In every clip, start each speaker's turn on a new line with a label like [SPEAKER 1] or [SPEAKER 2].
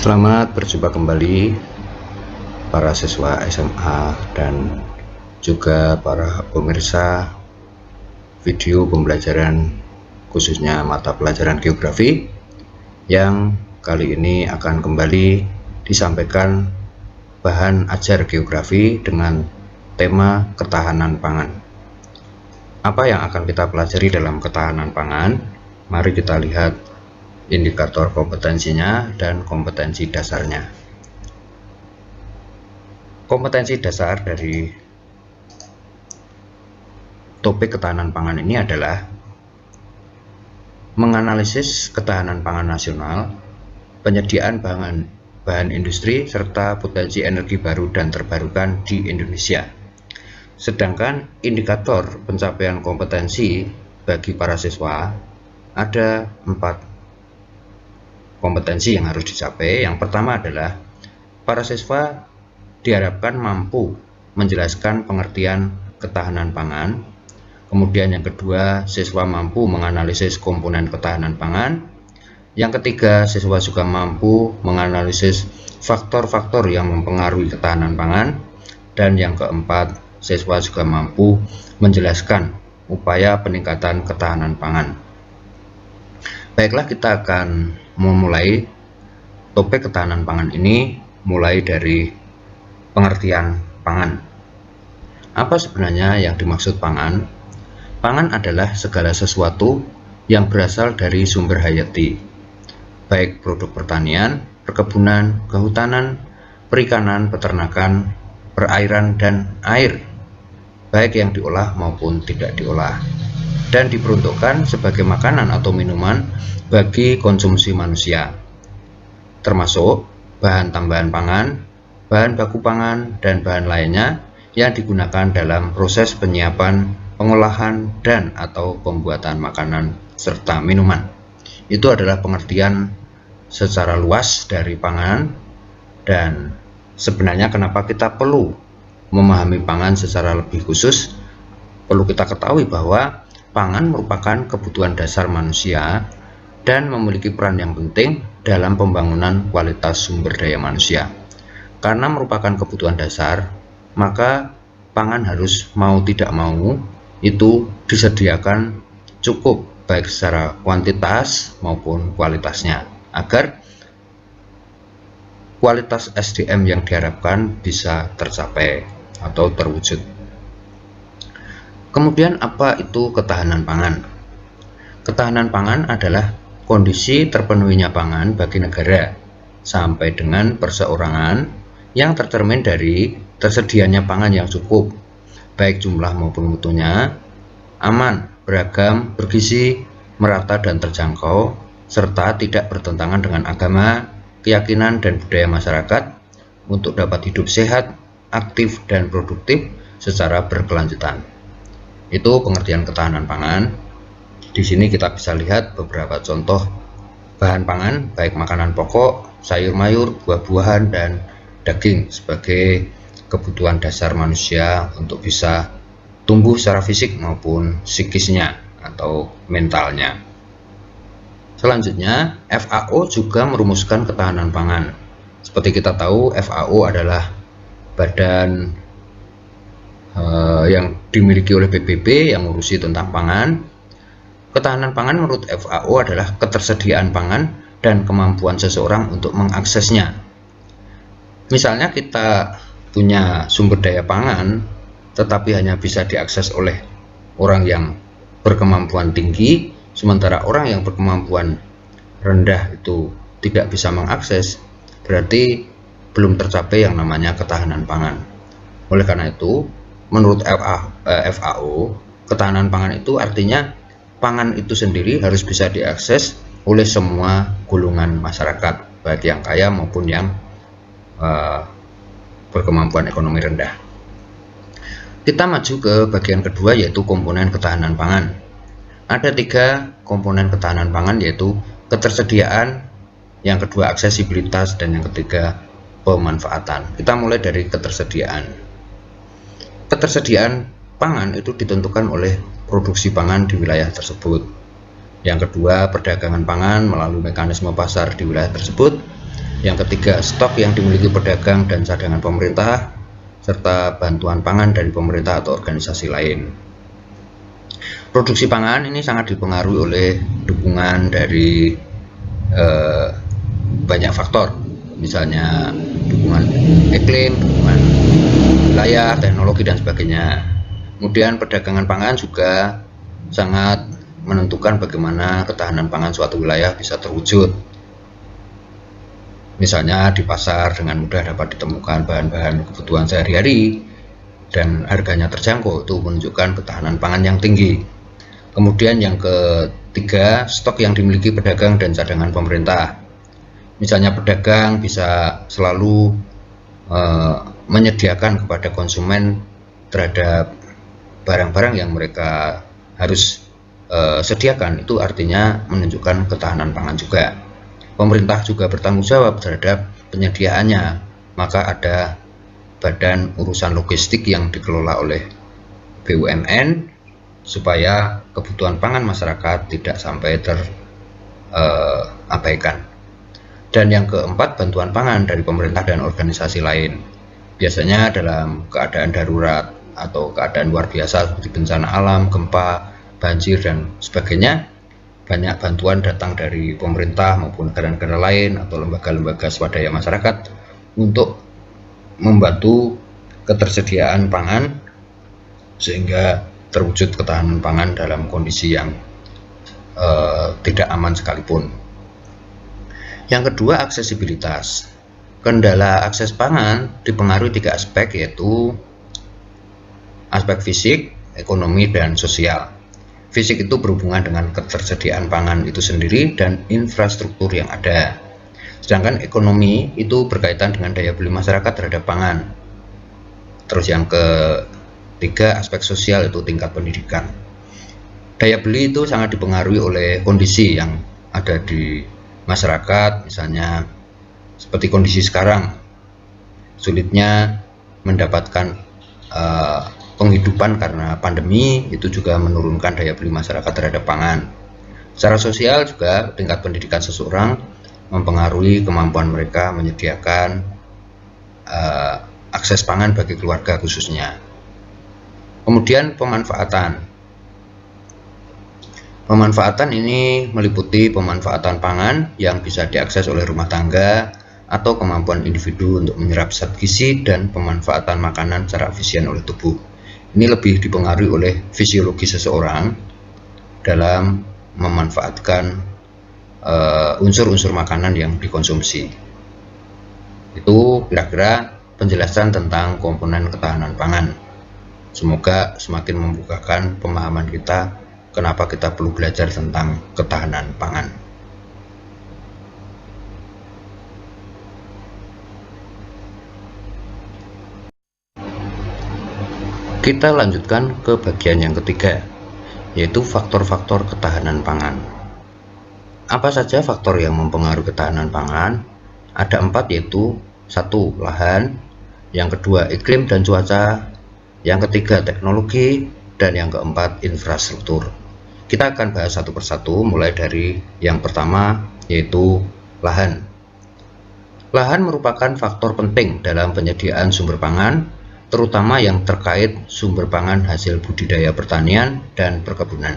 [SPEAKER 1] Selamat berjumpa kembali para siswa SMA dan juga para pemirsa video pembelajaran khususnya mata pelajaran geografi yang kali ini akan kembali disampaikan bahan ajar geografi dengan tema ketahanan pangan. Apa yang akan kita pelajari dalam ketahanan pangan? Mari kita lihat indikator kompetensinya dan kompetensi dasarnya. Kompetensi dasar dari topik ketahanan pangan ini adalah menganalisis ketahanan pangan nasional, penyediaan bahan industri, serta potensi energi baru dan terbarukan di Indonesia. Sedangkan indikator pencapaian kompetensi bagi para siswa ada 4 kompetensi yang harus dicapai. Yang pertama adalah para siswa diharapkan mampu menjelaskan pengertian ketahanan pangan. Kemudian yang kedua, siswa mampu menganalisis komponen ketahanan pangan. Yang ketiga, siswa juga mampu menganalisis faktor-faktor yang mempengaruhi ketahanan pangan. Dan yang keempat, siswa juga mampu menjelaskan upaya peningkatan ketahanan pangan. Baiklah, kita akan memulai topik ketahanan pangan ini mulai dari pengertian pangan. Apa sebenarnya yang dimaksud pangan? Pangan adalah segala sesuatu yang berasal dari sumber hayati, baik produk pertanian, perkebunan, kehutanan, perikanan, peternakan, perairan, dan air, baik yang diolah maupun tidak diolah, dan diperuntukkan sebagai makanan atau minuman bagi konsumsi manusia, termasuk bahan tambahan pangan, bahan baku pangan, dan bahan lainnya yang digunakan dalam proses penyiapan, pengolahan, dan atau pembuatan makanan serta minuman. Itu adalah pengertian secara luas dari pangan, dan sebenarnya kenapa kita perlu memahami pangan secara lebih khusus? Perlu kita ketahui bahwa pangan merupakan kebutuhan dasar manusia dan memiliki peran yang penting dalam pembangunan kualitas sumber daya manusia. Karena merupakan kebutuhan dasar, maka pangan harus mau tidak mau itu disediakan cukup baik secara kuantitas maupun kualitasnya, agar kualitas SDM yang diharapkan bisa tercapai atau terwujud. Kemudian apa itu ketahanan pangan? Ketahanan pangan adalah kondisi terpenuhinya pangan bagi negara sampai dengan perseorangan yang tercermin dari tersedianya pangan yang cukup, baik jumlah maupun mutunya, aman, beragam, bergizi, merata dan terjangkau, serta tidak bertentangan dengan agama, keyakinan dan budaya masyarakat untuk dapat hidup sehat, aktif dan produktif secara berkelanjutan. Itu pengertian ketahanan pangan. Di sini kita bisa lihat beberapa contoh bahan pangan, baik makanan pokok, sayur mayur, buah-buahan, dan daging sebagai kebutuhan dasar manusia untuk bisa tumbuh secara fisik maupun psikisnya atau mentalnya. Selanjutnya, FAO juga merumuskan ketahanan pangan. Seperti kita tahu, FAO adalah badan yang dimiliki oleh PBB yang mengurusi tentang pangan. Ketahanan pangan menurut FAO adalah ketersediaan pangan dan kemampuan seseorang untuk mengaksesnya. Misalnya kita punya sumber daya pangan, tetapi hanya bisa diakses oleh orang yang berkemampuan tinggi, sementara orang yang berkemampuan rendah itu tidak bisa mengakses, berarti belum tercapai yang namanya ketahanan pangan. Oleh karena itu, menurut FAO, ketahanan pangan itu artinya pangan itu sendiri harus bisa diakses oleh semua golongan masyarakat, baik yang kaya maupun yang berkemampuan ekonomi rendah. Kita maju ke bagian kedua, yaitu komponen ketahanan pangan. Ada 3 komponen ketahanan pangan, yaitu ketersediaan, yang kedua aksesibilitas, dan yang ketiga pemanfaatan. Kita mulai dari ketersediaan. Ketersediaan pangan itu ditentukan oleh produksi pangan di wilayah tersebut. Yang kedua, perdagangan pangan melalui mekanisme pasar di wilayah tersebut. Yang ketiga, stok yang dimiliki pedagang dan cadangan pemerintah, serta bantuan pangan dari pemerintah atau organisasi lain. Produksi pangan ini sangat dipengaruhi oleh dukungan dari banyak faktor, misalnya dukungan iklim, dukungan wilayah, teknologi, dan sebagainya. Kemudian perdagangan pangan juga sangat menentukan bagaimana ketahanan pangan suatu wilayah bisa terwujud. Misalnya di pasar dengan mudah dapat ditemukan bahan-bahan kebutuhan sehari-hari dan harganya terjangkau, itu menunjukkan ketahanan pangan yang tinggi. Kemudian yang ketiga, stok yang dimiliki pedagang dan cadangan pemerintah. Misalnya pedagang bisa selalu menyediakan kepada konsumen terhadap barang-barang yang mereka harus sediakan, itu artinya menunjukkan ketahanan pangan juga. Pemerintah juga bertanggung jawab terhadap penyediaannya, maka ada badan urusan logistik yang dikelola oleh BUMN supaya kebutuhan pangan masyarakat tidak sampai terabaikan. Dan yang keempat, bantuan pangan dari pemerintah dan organisasi lain. Biasanya dalam keadaan darurat atau keadaan luar biasa seperti bencana alam, gempa, banjir, dan sebagainya, banyak bantuan datang dari pemerintah maupun negara-negara lain atau lembaga-lembaga swadaya masyarakat untuk membantu ketersediaan pangan sehingga terwujud ketahanan pangan dalam kondisi yang tidak aman sekalipun. Yang kedua, aksesibilitas. Kendala akses pangan dipengaruhi 3 aspek, yaitu aspek fisik, ekonomi, dan sosial. Fisik itu berhubungan dengan ketersediaan pangan itu sendiri dan infrastruktur yang ada. Sedangkan ekonomi itu berkaitan dengan daya beli masyarakat terhadap pangan. Terus yang ketiga, aspek sosial, itu tingkat pendidikan. Daya beli itu sangat dipengaruhi oleh kondisi yang ada di masyarakat, misalnya seperti kondisi sekarang, sulitnya mendapatkan penghidupan karena pandemi, itu juga menurunkan daya beli masyarakat terhadap pangan. Secara sosial juga tingkat pendidikan seseorang mempengaruhi kemampuan mereka menyediakan akses pangan bagi keluarga khususnya. Kemudian pemanfaatan ini meliputi pemanfaatan pangan yang bisa diakses oleh rumah tangga atau kemampuan individu untuk menyerap zat gizi dan pemanfaatan makanan secara efisien oleh tubuh. Ini lebih dipengaruhi oleh fisiologi seseorang dalam memanfaatkan unsur-unsur makanan yang dikonsumsi. Itu kira-kira penjelasan tentang komponen ketahanan pangan. Semoga semakin membukakan pemahaman kita kenapa kita perlu belajar tentang ketahanan pangan. Kita lanjutkan ke bagian yang ketiga, yaitu faktor-faktor ketahanan pangan. Apa saja faktor yang mempengaruhi ketahanan pangan? Ada 4, yaitu 1. Lahan, yang kedua iklim dan cuaca, yang ketiga teknologi, dan yang keempat infrastruktur. Kita akan bahas satu persatu, mulai dari yang pertama, yaitu lahan. Lahan merupakan faktor penting dalam penyediaan sumber pangan, terutama yang terkait sumber pangan hasil budidaya pertanian dan perkebunan.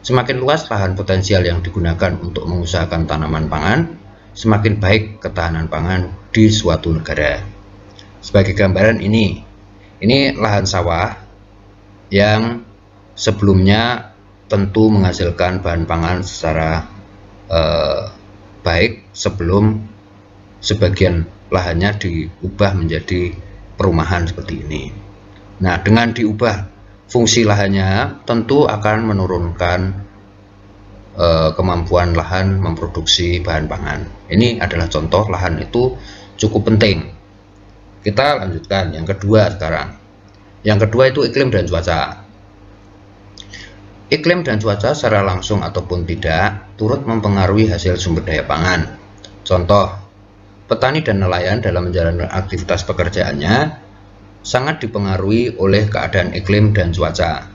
[SPEAKER 1] Semakin luas lahan potensial yang digunakan untuk mengusahakan tanaman pangan, semakin baik ketahanan pangan di suatu negara. Sebagai gambaran ini lahan sawah yang sebelumnya tentu menghasilkan bahan pangan secara baik sebelum sebagian lahannya diubah menjadi perumahan seperti ini. Nah, dengan diubah fungsi lahannya tentu akan menurunkan kemampuan lahan memproduksi bahan pangan. Ini adalah contoh lahan itu cukup penting. Kita lanjutkan yang kedua sekarang. Yang kedua itu iklim dan cuaca. Iklim dan cuaca secara langsung ataupun tidak turut mempengaruhi hasil sumber daya pangan. Contoh, petani dan nelayan dalam menjalankan aktivitas pekerjaannya sangat dipengaruhi oleh keadaan iklim dan cuaca.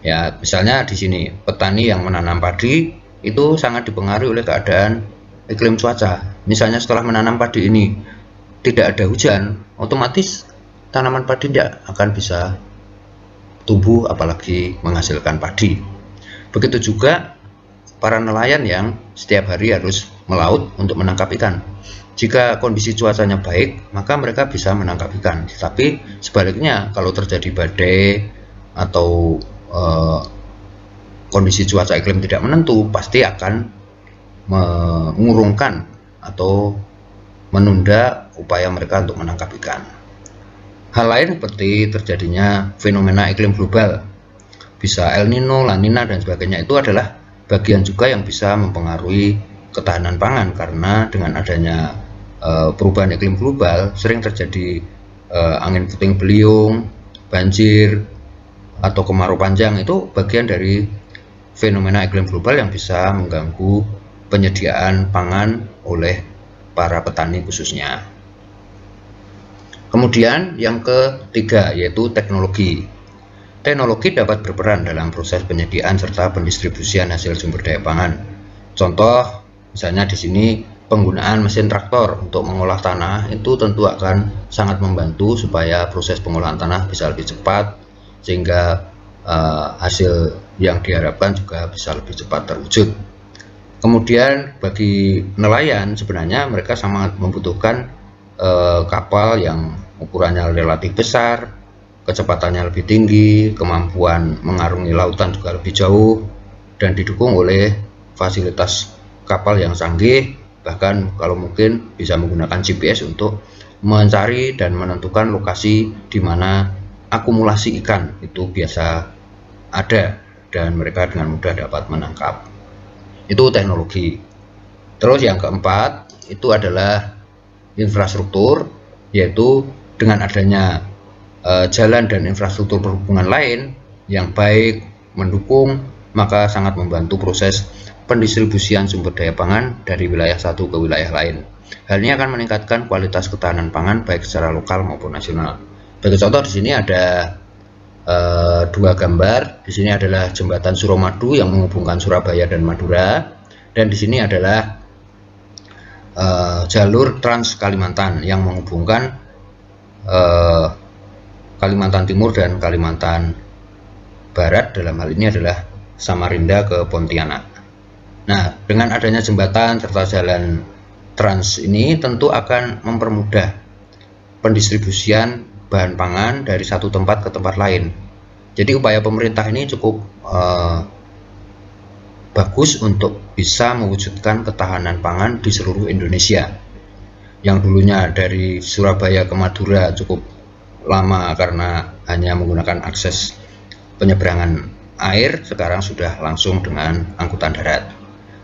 [SPEAKER 1] Ya, misalnya di sini petani yang menanam padi itu sangat dipengaruhi oleh keadaan iklim cuaca. Misalnya setelah menanam padi ini tidak ada hujan, otomatis tanaman padi tidak akan bisa tumbuh apalagi menghasilkan padi. Begitu juga para nelayan yang setiap hari harus melaut untuk menangkap ikan. Jika kondisi cuacanya baik, maka mereka bisa menangkap ikan. Tapi sebaliknya, kalau terjadi badai atau kondisi cuaca iklim tidak menentu, pasti akan mengurungkan atau menunda upaya mereka untuk menangkap ikan. Hal lain seperti terjadinya fenomena iklim global, bisa El Nino, La Nina, dan sebagainya, itu adalah bagian juga yang bisa mempengaruhi ketahanan pangan, karena dengan adanya perubahan iklim global sering terjadi angin puting beliung, banjir, atau kemarau panjang. Itu bagian dari fenomena iklim global yang bisa mengganggu penyediaan pangan oleh para petani khususnya. Kemudian yang ketiga yaitu teknologi. Teknologi dapat berperan dalam proses penyediaan serta pendistribusian hasil sumber daya pangan. Contoh, misalnya di sini penggunaan mesin traktor untuk mengolah tanah itu tentu akan sangat membantu supaya proses pengolahan tanah bisa lebih cepat, sehingga hasil yang diharapkan juga bisa lebih cepat terwujud. Kemudian bagi nelayan sebenarnya mereka sangat membutuhkan kapal yang ukurannya relatif besar, kecepatannya lebih tinggi, kemampuan mengarungi lautan juga lebih jauh, dan didukung oleh fasilitas kapal yang canggih. Bahkan kalau mungkin bisa menggunakan GPS untuk mencari dan menentukan lokasi di mana akumulasi ikan itu biasa ada dan mereka dengan mudah dapat menangkap. Itu teknologi. Terus yang keempat itu adalah infrastruktur, yaitu dengan adanya jalan dan infrastruktur perhubungan lain yang baik mendukung, maka sangat membantu proses pendistribusian sumber daya pangan dari wilayah satu ke wilayah lain. Hal ini akan meningkatkan kualitas ketahanan pangan baik secara lokal maupun nasional. Sebagai contoh di sini ada dua gambar. Di sini adalah jembatan Suramadu yang menghubungkan Surabaya dan Madura, dan di sini adalah jalur Trans Kalimantan yang menghubungkan Kalimantan Timur dan Kalimantan Barat. Dalam hal ini adalah Samarinda ke Pontianak. Nah, dengan adanya jembatan serta jalan trans ini tentu akan mempermudah pendistribusian bahan pangan dari satu tempat ke tempat lain. Jadi upaya pemerintah ini cukup bagus untuk bisa mewujudkan ketahanan pangan di seluruh Indonesia. Yang dulunya dari Surabaya ke Madura cukup lama karena hanya menggunakan akses penyeberangan air, sekarang sudah langsung dengan angkutan darat.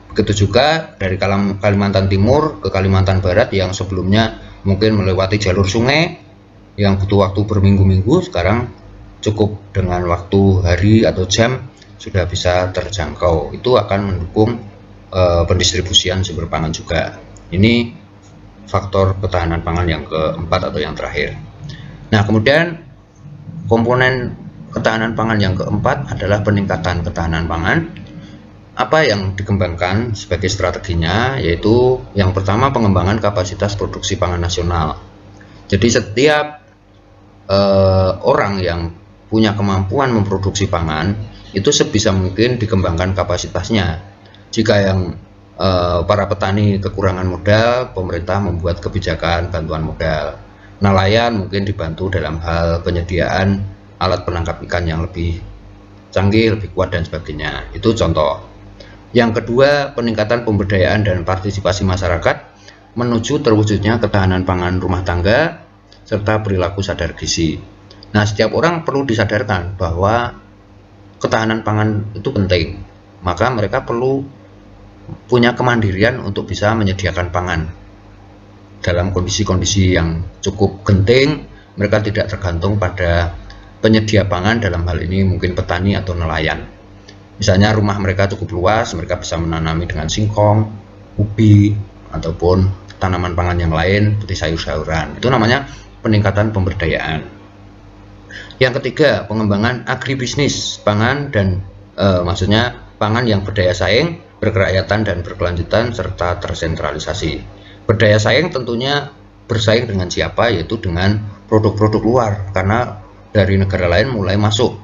[SPEAKER 1] Begitu juga dari Kalimantan Timur ke Kalimantan Barat yang sebelumnya mungkin melewati jalur sungai yang butuh waktu berminggu-minggu, sekarang cukup dengan waktu hari atau jam sudah bisa terjangkau. Itu akan mendukung pendistribusian sumber pangan juga. Ini faktor ketahanan pangan yang keempat atau yang terakhir. Nah, kemudian komponen ketahanan pangan yang keempat adalah peningkatan ketahanan pangan. Apa yang dikembangkan sebagai strateginya, yaitu yang pertama pengembangan kapasitas produksi pangan nasional. Jadi setiap orang yang punya kemampuan memproduksi pangan itu sebisa mungkin dikembangkan kapasitasnya. Jika yang para petani kekurangan modal, pemerintah membuat kebijakan bantuan modal. Nelayan mungkin dibantu dalam hal penyediaan alat penangkap ikan yang lebih canggih, lebih kuat, dan sebagainya. Itu contoh. Yang kedua, peningkatan pemberdayaan dan partisipasi masyarakat menuju terwujudnya ketahanan pangan rumah tangga serta perilaku sadar gizi. Nah, setiap orang perlu disadarkan bahwa ketahanan pangan itu penting. Maka mereka perlu punya kemandirian untuk bisa menyediakan pangan. Dalam kondisi-kondisi yang cukup genting, mereka tidak tergantung pada penyedia pangan, dalam hal ini mungkin petani atau nelayan. Misalnya rumah mereka cukup luas, mereka bisa menanami dengan singkong, ubi, ataupun tanaman pangan yang lain seperti sayur-sayuran. Itu namanya peningkatan pemberdayaan. Yang ketiga, pengembangan agribisnis pangan dan maksudnya pangan yang berdaya saing, berkerakyatan dan berkelanjutan serta tersentralisasi. Berdaya saing tentunya bersaing dengan siapa, yaitu dengan produk-produk luar, karena dari negara lain mulai masuk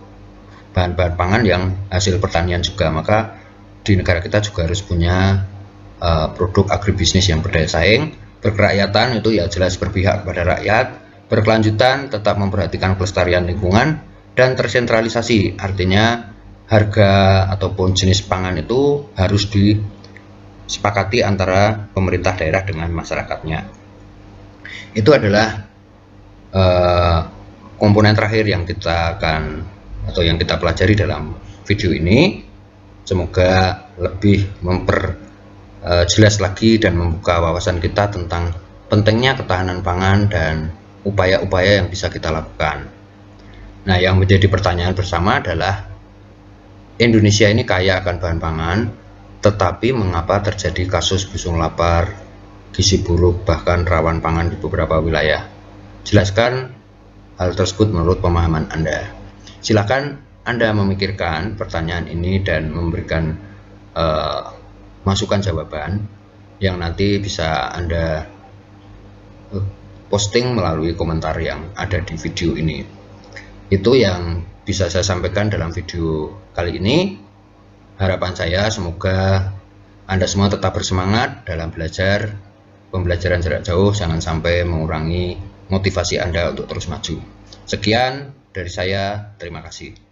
[SPEAKER 1] bahan-bahan pangan yang hasil pertanian juga, maka di negara kita juga harus punya produk agribisnis yang berdaya saing. Berkerakyatan itu ya jelas berpihak kepada rakyat, berkelanjutan tetap memperhatikan kelestarian lingkungan, dan tersentralisasi, artinya harga ataupun jenis pangan itu harus disepakati antara pemerintah daerah dengan masyarakatnya. Itu adalah komponen terakhir yang kita akan atau yang kita pelajari dalam video ini. Semoga lebih memperjelas lagi dan membuka wawasan kita tentang pentingnya ketahanan pangan dan upaya-upaya yang bisa kita lakukan. Nah, yang menjadi pertanyaan bersama adalah Indonesia ini kaya akan bahan pangan, tetapi mengapa terjadi kasus busung lapar, gizi buruk, bahkan rawan pangan di beberapa wilayah? Jelaskan hal tersebut menurut pemahaman Anda. Silakan Anda memikirkan pertanyaan ini dan memberikan masukan jawaban yang nanti bisa Anda posting melalui komentar yang ada di video ini. Itu yang bisa saya sampaikan dalam video kali ini. Harapan saya semoga Anda semua tetap bersemangat dalam belajar. Pembelajaran jarak jauh jangan sampai mengurangi motivasi Anda untuk terus maju. Sekian dari saya, terima kasih.